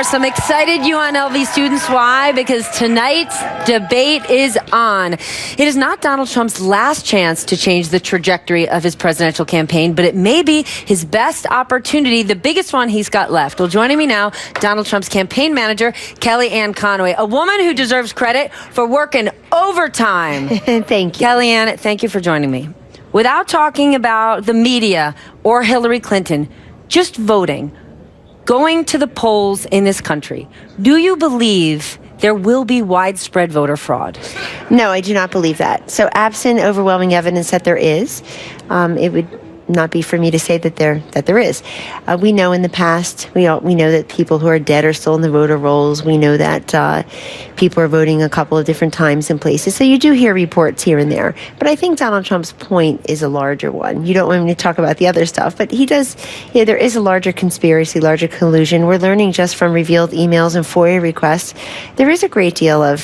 some excited UNLV students. Why? Because tonight's debate is on. It is not Donald Trump's last chance to change the trajectory of his presidential campaign, but it may be his best opportunity, the biggest one he's got left. Well, joining me now, Donald Trump's campaign manager, Kellyanne Conway, a woman who deserves credit for working overtime. Thank you. Kellyanne, thank you for joining me. Without talking about the media or Hillary Clinton, just voting, going to the polls in this country, do you believe there will be widespread voter fraud? No, I do not believe that. So absent overwhelming evidence that there is, it would not be for me to say that there is. We know in the past, we know that people who are dead are still in the voter rolls. We know that people are voting a couple of different times and places. So you do hear reports here and there. But I think Donald Trump's point is a larger one. You don't want me to talk about the other stuff, but he does. Yeah, there is a larger conspiracy, larger collusion. We're learning just from revealed emails and FOIA requests. There is a great deal of,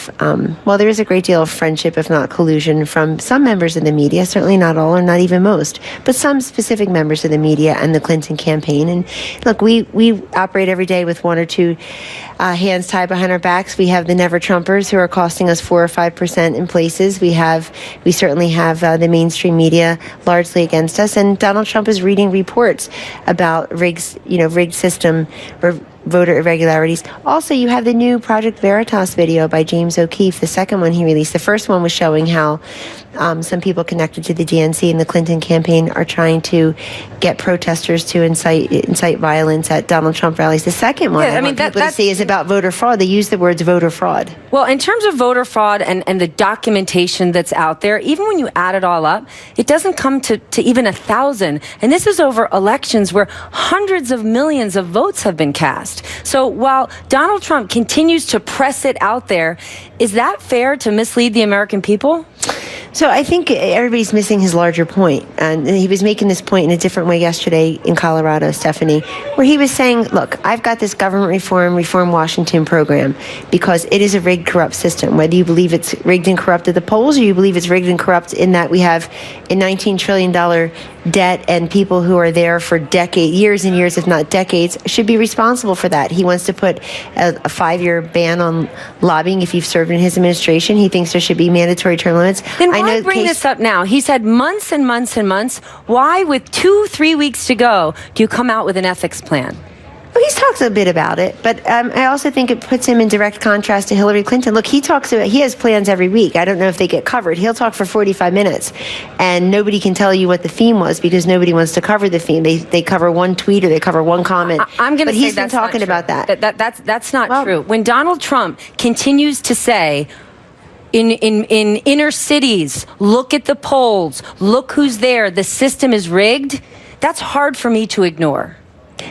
friendship, if not collusion, from some members of the media. Certainly not all, or not even most, but some specific members of the media and the Clinton campaign. And look, we operate every day with one or two hands tied behind our backs. We have the never Trumpers who are costing us 4 or 5% in places. We certainly have the mainstream media largely against us. And Donald Trump is reading reports about rigged system or voter irregularities. Also, you have the new Project Veritas video by James O'Keefe, the second one he released. The first one was showing how some people connected to the DNC and the Clinton campaign are trying to get protesters to incite violence at Donald Trump rallies. The second one, people to see, is about voter fraud. They use the words voter fraud. Well, in terms of voter fraud and the documentation that's out there, even when you add it all up, it doesn't come to even 1,000. And this is over elections where hundreds of millions of votes have been cast. So while Donald Trump continues to press it out there, is that fair to mislead the American people? So I think everybody's missing his larger point. And he was making this point in a different way yesterday in Colorado, Stephanie, where he was saying, look, I've got this government reform Washington program because it is a rigged, corrupt system. Whether you believe it's rigged and corrupt at the polls, or you believe it's rigged and corrupt in that we have a $19 trillion debt and people who are there for years and years, if not decades, should be responsible for that. He wants to put a 5-year ban on lobbying if you've served in his administration. He thinks there should be mandatory term limits. Then why bring this up now? He's had months and months and months. Why, with 2-3 weeks to go, do you come out with an ethics plan? Well, he's talked a bit about it, but I also think it puts him in direct contrast to Hillary Clinton. Look, he has plans every week. I don't know if they get covered. He'll talk for 45 minutes, and nobody can tell you what the theme was because nobody wants to cover the theme. They cover one tweet or they cover one comment. I'm going to say he's been talking about that. That's not true. When Donald Trump continues to say, in inner cities, look at the polls, look who's there, the system is rigged, that's hard for me to ignore.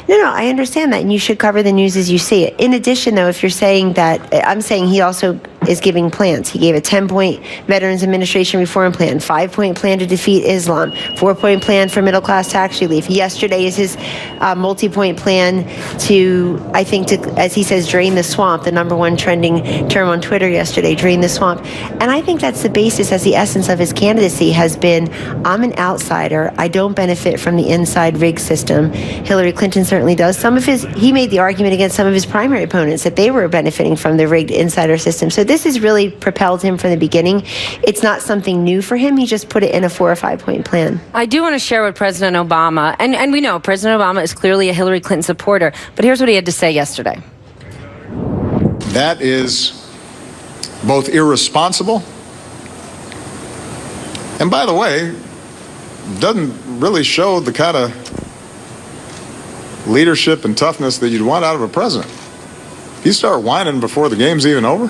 No, I understand that, and you should cover the news as you see it. In addition, though, if you're saying that, I'm saying he also is giving plans. He gave a 10-point Veterans Administration reform plan, 5-point plan to defeat Islam, 4-point plan for middle-class tax relief. Yesterday is his multi-point plan to, as he says, drain the swamp, the #1 trending term on Twitter yesterday, drain the swamp. And I think that's the basis, as the essence of his candidacy has been, I'm an outsider. I don't benefit from the inside rig system. Hillary Clinton certainly does. He made the argument against some of his primary opponents that they were benefiting from the rigged insider system. So this has really propelled him from the beginning. It's not something new for him. He just put it in a 4 or 5-point plan. I do want to share with President Obama, and we know President Obama is clearly a Hillary Clinton supporter, but here's what he had to say yesterday. That is both irresponsible and, by the way, doesn't really show the kind of leadership and toughness that you'd want out of a president. You start whining before the game's even over.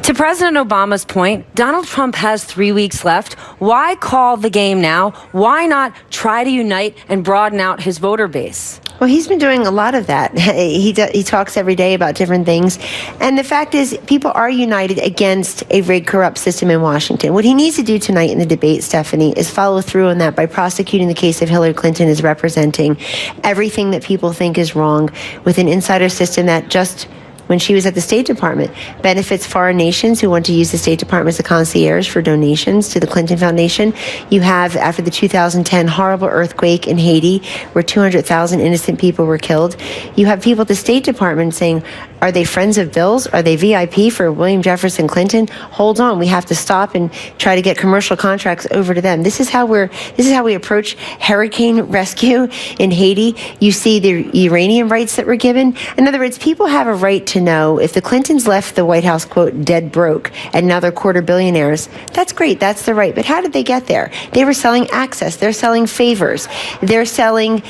To President Obama's point, Donald Trump has 3 weeks left. Why call the game now? Why not try to unite and broaden out his voter base? Well, he's been doing a lot of that. He talks every day about different things. And the fact is, people are united against a rigged, corrupt system in Washington. What he needs to do tonight in the debate, Stephanie, is follow through on that by prosecuting the case of Hillary Clinton as representing everything that people think is wrong with an insider system that just when she was at the State Department, benefits foreign nations who want to use the State Department as a concierge for donations to the Clinton Foundation. You have, after the 2010 horrible earthquake in Haiti, where 200,000 innocent people were killed, you have people at the State Department saying, are they friends of Bill's? Are they VIP for William Jefferson Clinton? Hold on, we have to stop and try to get commercial contracts over to them. This is how we approach hurricane rescue in Haiti. You see the uranium rights that were given. In other words, people have a right to know if the Clintons left the White House, quote, dead broke, and now they're quarter billionaires. That's great. That's the right. But how did they get there? They were selling access. They're selling favors. They're selling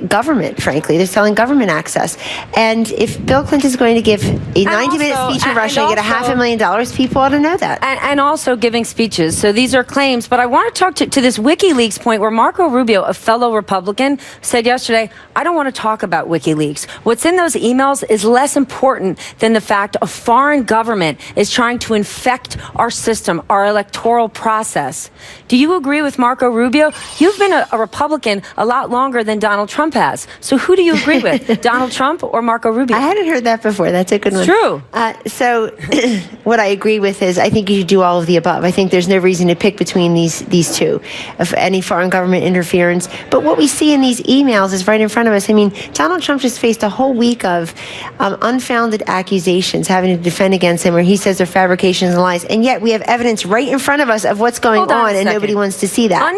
government, frankly. They're selling government access. And if Bill Clinton's going to give a 90-minute speech in Russia and get $500,000, people ought to know that. And also giving speeches. So these are claims. But I want to talk to this WikiLeaks point where Marco Rubio, a fellow Republican, said yesterday, I don't want to talk about WikiLeaks. What's in those emails is less important than the fact a foreign government is trying to infect our system, our electoral process. Do you agree with Marco Rubio? You've been a Republican a lot longer than Donald Trump has. So who do you agree with, Donald Trump or Marco Rubio? I hadn't heard that before. That's a good one. It's true. So what I agree with is I think you should do all of the above. I think there's no reason to pick between these two, of any foreign government interference. But what we see in these emails is right in front of us. I mean, Donald Trump just faced a whole week of unfounded accusations having to defend against him where he says they're fabrications and lies. And yet we have evidence right in front of us of what's going on, and nobody wants to see that.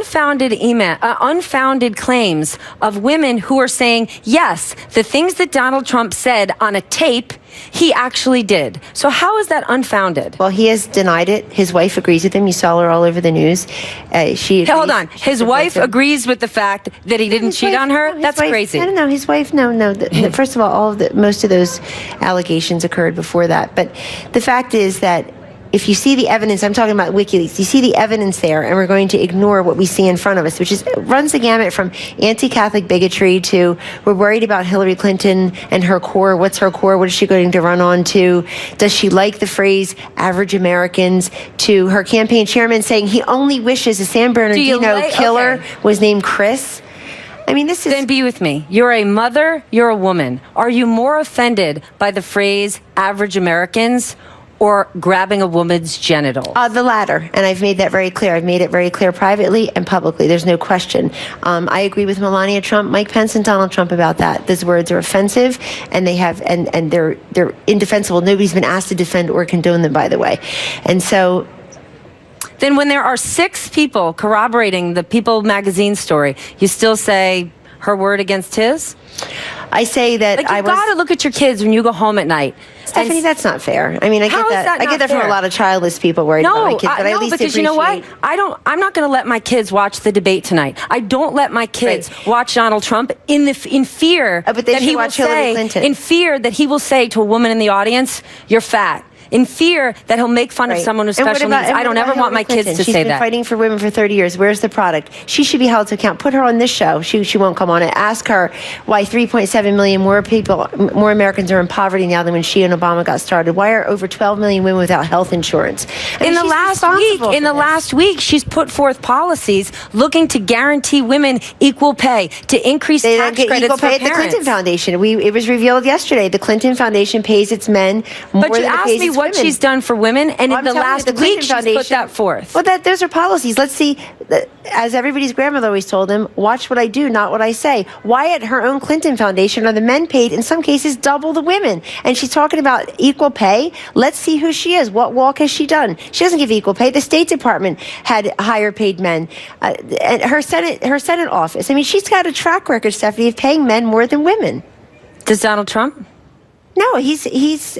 Unfounded claims of women who are saying, yes, the things that Donald Trump said on a tape, he actually did. So how is that unfounded? Well, he has denied it. His wife agrees with him. You saw her all over the news. Hold on. His wife agrees with the fact that he didn't cheat on her? That's crazy. No, his wife, no. First of all, most of those allegations occurred before that. But the fact is that if you see the evidence, I'm talking about WikiLeaks, you see the evidence there, and we're going to ignore what we see in front of us, which runs the gamut from anti-Catholic bigotry to we're worried about Hillary Clinton and her core. What's her core? What is she going to run on to? Does she like the phrase average Americans? To her campaign chairman saying he only wishes a San Bernardino killer was named Chris. I mean, this is... Then be with me. You're a mother, you're a woman. Are you more offended by the phrase average Americans or grabbing a woman's genital? The latter, and I've made that very clear. I've made it very clear privately and publicly. There's no question. I agree with Melania Trump, Mike Pence, and Donald Trump about that. Those words are offensive, and they're indefensible. Nobody's been asked to defend or condone them, by the way. And so... Then when there are 6 people corroborating the People magazine story, you still say her word against his? I say that you've got to look at your kids when you go home at night. Stephanie, that's not fair. I mean, I get that from a lot of childless people worried about my kids, but I at least because you know what? I'm not going to let my kids watch the debate tonight. I don't let my kids watch Donald Trump in fear that he will say, in fear that he will say to a woman in the audience, "You're fat." In fear that he'll make fun of someone with special needs. I don't ever want my kids to say that. She's been fighting for women for 30 years. Where's the product? She should be held to account. Put her on this show. She won't come on it. Ask her why 3.7 million more Americans are in poverty now than when she and Obama got started. Why are over 12 million women without health insurance? In the last week, she's put forth policies looking to guarantee women equal pay, to increase tax credits equal pay for at the parents. Clinton Foundation. It was revealed yesterday. The Clinton Foundation pays its men more than it pays its women. What she's done for women, and in the last week she's put that forth. Well, those are policies. Let's see, as everybody's grandmother always told them, watch what I do, not what I say. Why at her own Clinton Foundation are the men paid, in some cases, double the women? And she's talking about equal pay. Let's see who she is. What walk has she done? She doesn't give equal pay. The State Department had higher paid men. And her Senate office. I mean, she's got a track record, Stephanie, of paying men more than women. Does Donald Trump? No, he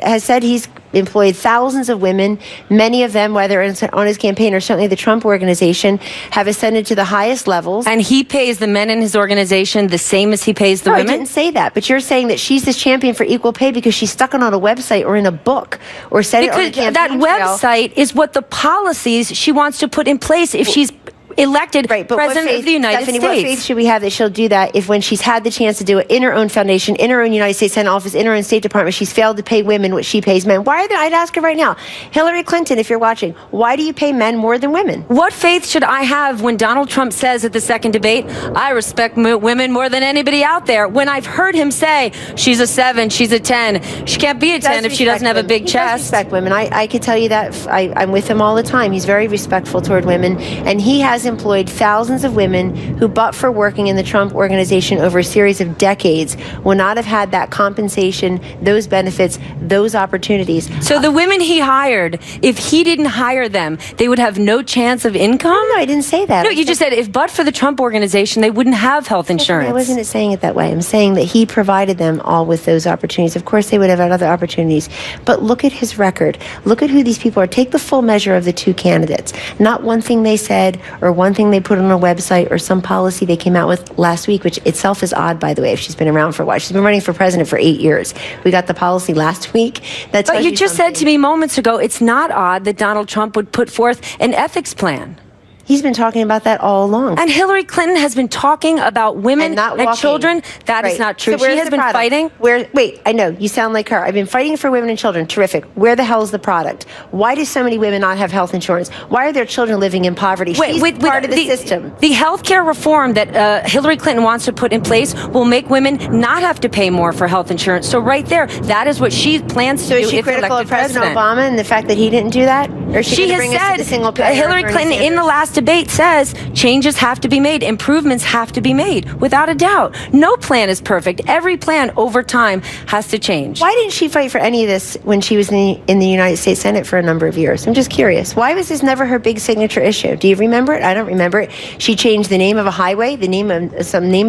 has said he's employed thousands of women. Many of them, whether it's on his campaign or certainly the Trump organization, have ascended to the highest levels. And he pays the men in his organization the same as he pays the women? I didn't say that. But you're saying that she's this champion for equal pay because she's stuck on a website or in a book or said it on a campaign that website is what the policies she wants to put in place if she's elected Right, but president of the United Stephanie, States. What faith should we have that she'll do that if when she's had the chance to do it in her own foundation, in her own United States Senate office, in her own State Department, she's failed to pay women what she pays men? Why are they? I'd ask her right now, Hillary Clinton, if you're watching, why do you pay men more than women? What faith should I have when Donald Trump says at the second debate, I respect women more than anybody out there, when I've heard him say she's a 7, she's a 10. She can't be a 10 if she doesn't have a big chest. He does respect women. I could tell you that. I'm with him all the time. He's very respectful toward women, and he has employed thousands of women who, but for working in the Trump organization over a series of decades, would not have had that compensation, those benefits, those opportunities. So the women he hired, if he didn't hire them, they would have no chance of income? No, I didn't say that. No, you just said if but for the Trump organization, they wouldn't have health insurance. I wasn't saying it that way. I'm saying that he provided them all with those opportunities. Of course, they would have had other opportunities. But look at his record. Look at who these people are. Take the full measure of the two candidates. Not one thing they said or one thing they put on a website or some policy they came out with last week, which itself is odd, by the way, if she's been around for a while. She's been running for president for 8 years. We got the policy last week. But you just said to me moments ago, it's not odd that Donald Trump would put forth an ethics plan. He's been talking about that all along. And Hillary Clinton has been talking about women and children. That is not true. So she has been fighting. Wait, I know, you sound like her. I've been fighting for women and children. Terrific. Where the hell is the product? Why do so many women not have health insurance? Why are their children living in poverty? She's part of the system. The health care reform that Hillary Clinton wants to put in place will make women not have to pay more for health insurance. So right there, that is what she plans to do. So is she critical of President Obama and the fact that he didn't do that? Or is she has said, the single payer Hillary Clinton in the last debate says changes have to be made, improvements have to be made, without a doubt. No plan is perfect. Every plan over time has to change. Why didn't she fight for any of this when she was in the United States Senate for a number of years? I'm just curious. Why was this never her big signature issue? Do you remember it? I don't remember it. She changed the name of a highway, the name of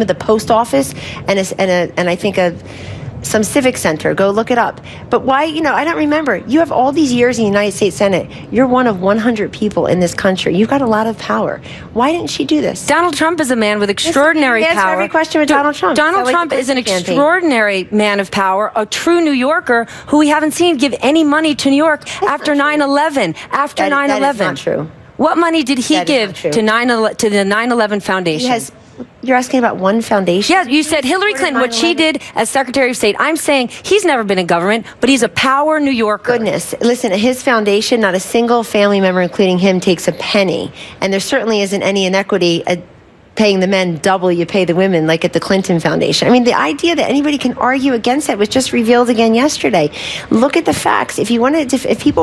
the post office, and I think some civic center. Go look it up. But why, I don't remember. You have all these years in the United States Senate. You're one of 100 people in this country. You've got a lot of power. Why didn't she do this? Donald Trump is a man with extraordinary power. Answer every question with Donald Trump. Donald Trump is an extraordinary man of power, a true New Yorker who we haven't seen give any money to New York after 9/11. After 9/11. That is not true. What money did he give to the 9/11 Foundation? You're asking about one foundation? Yeah, you said Hillary Clinton, what she did as Secretary of State. I'm saying he's never been in government, but he's a power New Yorker. Goodness. Listen, at his foundation, not a single family member, including him, takes a penny. And there certainly isn't any inequity paying the men double you pay the women, like at the Clinton Foundation. I mean, the idea that anybody can argue against that was just revealed again yesterday. Look at the facts. If people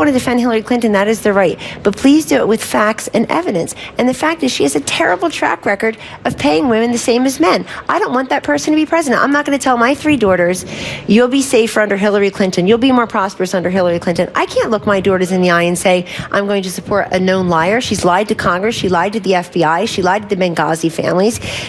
want to defend Hillary Clinton, that is their right. But please do it with facts and evidence. And the fact is, she has a terrible track record of paying women the same as men. I don't want that person to be president. I'm not going to tell my 3 daughters, you'll be safer under Hillary Clinton. You'll be more prosperous under Hillary Clinton. I can't look my daughters in the eye and say, I'm going to support a known liar. She's lied to Congress. She lied to the FBI. She lied to the Benghazi families.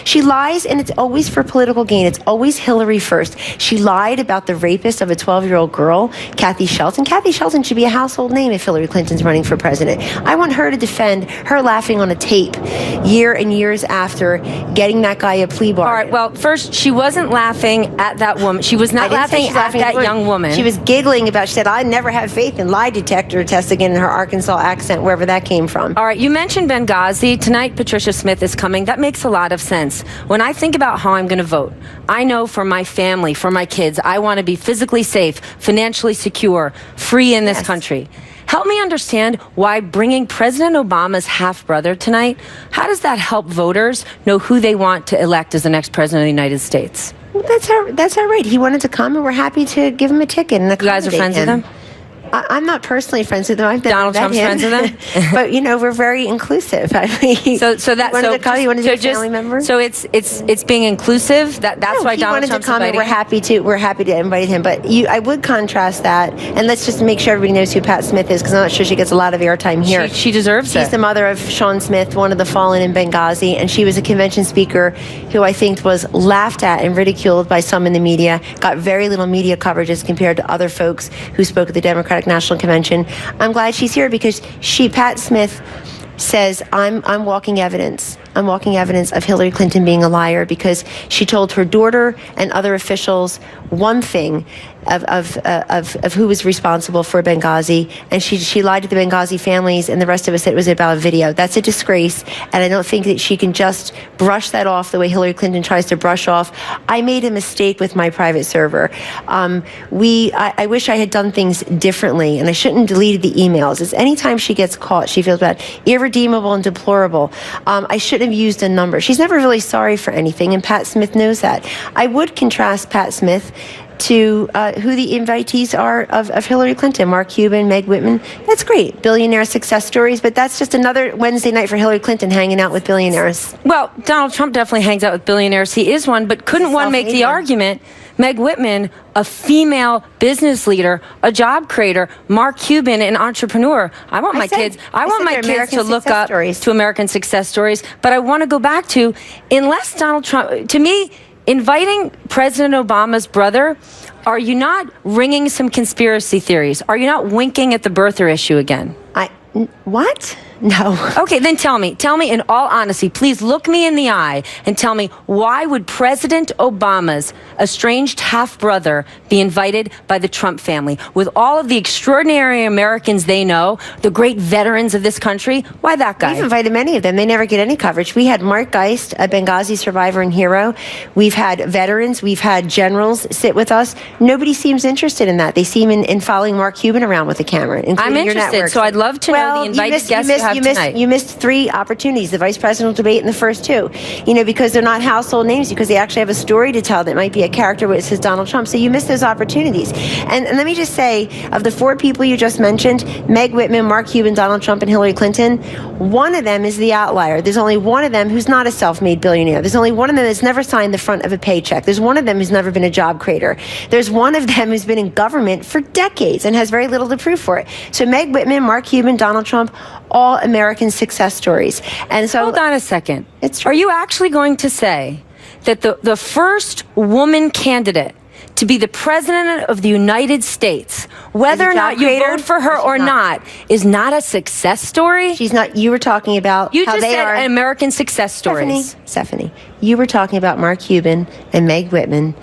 She lies, and it's always for political gain. It's always Hillary first. She lied about the rapist of a 12-year-old girl, Kathy Shelton. Kathy Shelton should be a household name if Hillary Clinton's running for president. I want her to defend her laughing on a tape year and years after getting that guy a plea bargain. All right, well, first, she wasn't laughing at that woman. She was not laughing at that young woman. She was giggling about, she said, I never have faith in lie detector tests again in her Arkansas accent, wherever that came from. All right, you mentioned Benghazi. Tonight, Patricia Smith is coming. That makes a lot of sense. When I think about how I'm going to vote, I know for my family, for my kids, I want to be physically safe, financially secure, free in this country. Help me understand why bringing President Obama's half-brother tonight, how does that help voters know who they want to elect as the next president of the United States? Well, that's all right. He wanted to come, and we're happy to give him a ticket and accommodate him. You guys are friends with him? I'm not personally friends with him. I've Donald Trump's friends with him, but we're very inclusive. I mean, so that he wanted to call. You wanted to be a family member. So it's being inclusive. That's why Donald Trump's inviting him. We're happy to invite him. But I would contrast that, and let's just make sure everybody knows who Pat Smith is, because I'm not sure she gets a lot of airtime here. She deserves it. She's the mother of Sean Smith, one of the fallen in Benghazi, and she was a convention speaker who I think was laughed at and ridiculed by some in the media. Got very little media coverage as compared to other folks who spoke at the Democratic National Convention. I'm glad she's here because Pat Smith says, I'm walking evidence. I'm walking evidence of Hillary Clinton being a liar because she told her daughter and other officials one thing of who was responsible for Benghazi, and she lied to the Benghazi families, and the rest of us said it was about a video. That's a disgrace, and I don't think that she can just brush that off the way Hillary Clinton tries to brush off. I made a mistake with my private server. I wish I had done things differently, and I shouldn't have deleted the emails. It's anytime she gets caught, she feels bad. Irredeemable and deplorable. I shouldn't have used a number. She's never really sorry for anything, and Pat Smith knows that. I would contrast Pat Smith to who the invitees are of Hillary Clinton, Mark Cuban, Meg Whitman. That's great. Billionaire success stories, but that's just another Wednesday night for Hillary Clinton hanging out with billionaires. Well, Donald Trump definitely hangs out with billionaires. He is one, but couldn't one make the argument, Meg Whitman, a female business leader, a job creator, Mark Cuban, an entrepreneur. I want my kids to look up to American success stories, but I want to go back to, unless Donald Trump, to me, inviting President Obama's brother, are you not ringing some conspiracy theories? Are you not winking at the birther issue again? What? No. Okay, then tell me in all honesty, please look me in the eye and tell me, why would President Obama's estranged half-brother be invited by the Trump family? With all of the extraordinary Americans they know, the great veterans of this country, why that guy? We've invited many of them. They never get any coverage. We had Mark Geist, a Benghazi survivor and hero. We've had veterans. We've had generals sit with us. Nobody seems interested in that. They seem in following Mark Cuban around with a camera, including your network. I'm interested, so I'd love to know the invited guests you missed 3 opportunities, the vice presidential debate and the first 2, because they're not household names, because they actually have a story to tell that might be a character where it says Donald Trump. So you missed those opportunities. And let me just say, of the 4 people you just mentioned, Meg Whitman, Mark Cuban, Donald Trump, and Hillary Clinton, one of them is the outlier. There's only one of them who's not a self-made billionaire. There's only one of them that's never signed the front of a paycheck. There's one of them who's never been a job creator. There's one of them who's been in government for decades and has very little to prove for it. So Meg Whitman, Mark Cuban, Donald Trump, all American success stories. And so, hold on a second. Are you actually going to say that the first woman candidate to be the president of the United States, whether or not you vote for her or not, is not a success story? She's not. You were talking about how just said American success stories. Stephanie, you were talking about Mark Cuban and Meg Whitman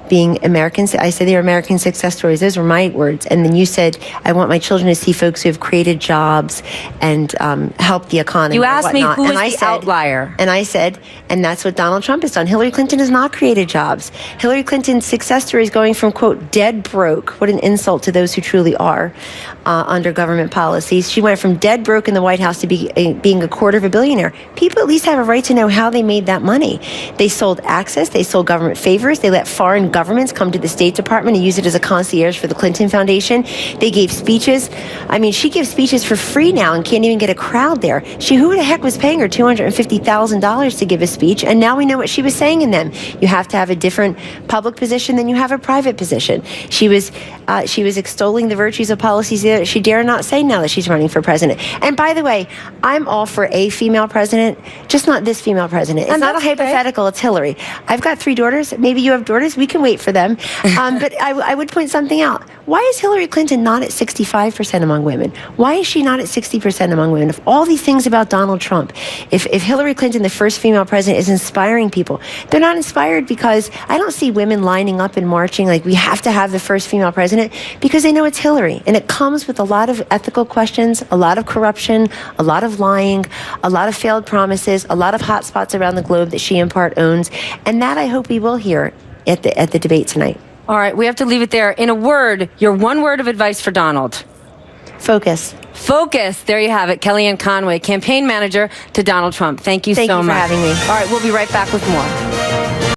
being Americans. I said they are American success stories. Those were my words. And then you said, I want my children to see folks who have created jobs and helped the economy. You asked me who is the outlier. And I said, and that's what Donald Trump has done. Hillary Clinton has not created jobs. Hillary Clinton's success story is going from, quote, dead broke. What an insult to those who truly are under government policies. She went from dead broke in the White House to being a quarter of a billionaire. People at least have a right to know how they made that money. They sold access. They sold government favors. They let foreign governments come to the State Department and use it as a concierge for the Clinton Foundation. They gave speeches. I mean, she gives speeches for free now and can't even get a crowd there. Who the heck was paying her $250,000 to give a speech? And now we know what she was saying in them. You have to have a different public position than you have a private position. She was extolling the virtues of policies that she dare not say now that she's running for president. And by the way, I'm all for a female president, just not this female president. It's not a hypothetical. It's Hillary. I've got 3 daughters. Maybe you have daughters. We can wait for them. But I would point something out. Why is Hillary Clinton not at 65% among women? Why is she not at 60% among women? If all these things about Donald Trump, if Hillary Clinton, the first female president, is inspiring people, they're not inspired because I don't see women lining up and marching like we have to have the first female president, because they know it's Hillary. And it comes with a lot of ethical questions, a lot of corruption, a lot of lying, a lot of failed promises, a lot of hot spots around the globe that she in part owns. And that I hope we will hear at the debate tonight. All right, we have to leave it there. In a word, your one word of advice for Donald. Focus. Focus. There you have it. Kellyanne Conway, campaign manager to Donald Trump. Thank you so much. Thank you for having me. All right, we'll be right back with more.